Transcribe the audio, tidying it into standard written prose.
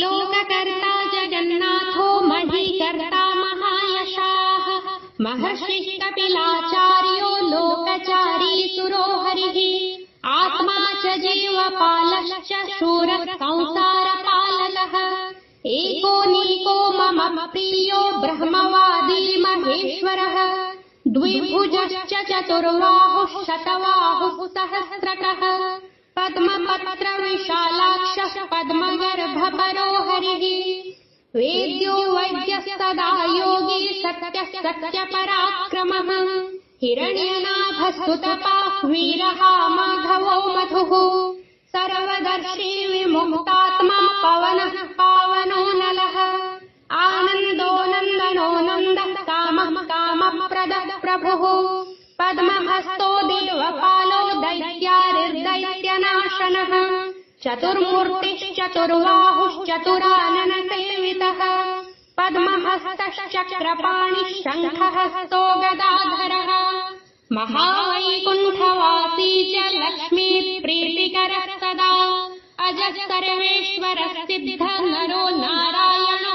लोककर्ता जगन्नाथो महीकर्ता महायशाः महर्षिः कपिलाचार्यो लोकचारी सुरो हरिः आत्मा च जीवपालश्च शूरः संसारपालकः एकोनीको मम प्रियो ब्रह्मवादी महेश्वरः द्विभुजश्च चतुर्बाहुः शतबाहुः सहस्रकः पद्मपत्रविशालाक्षः पद्मगर्भपरो हरिः वेद्यो वैद्यः सदा योगी सत्यः सत्यपराक्रमः हिरण्यनाभस्तुतपाः वीरः माधवो मधुः सर्वदर्शी विमुक्तात्मा पवनः पावनो नलः आनन्दो नन्दनो नन्दः कामः कामप्रदः प्रभुः पद्महस्तो देवपालो दैत्यारिर्दैत्यनाशनः चतुर्मूर्तिश्चतुर्बाहुश्चतुराननसेवितः पद्महस्तश्चक्रपाणिः शङ्खहस्तो गदाधरः महावैकुण्ठवासी च लक्ष्मीप्रीतिकरः सदा अजः सर्वेश्वरः सिद्धः नरो नारायणो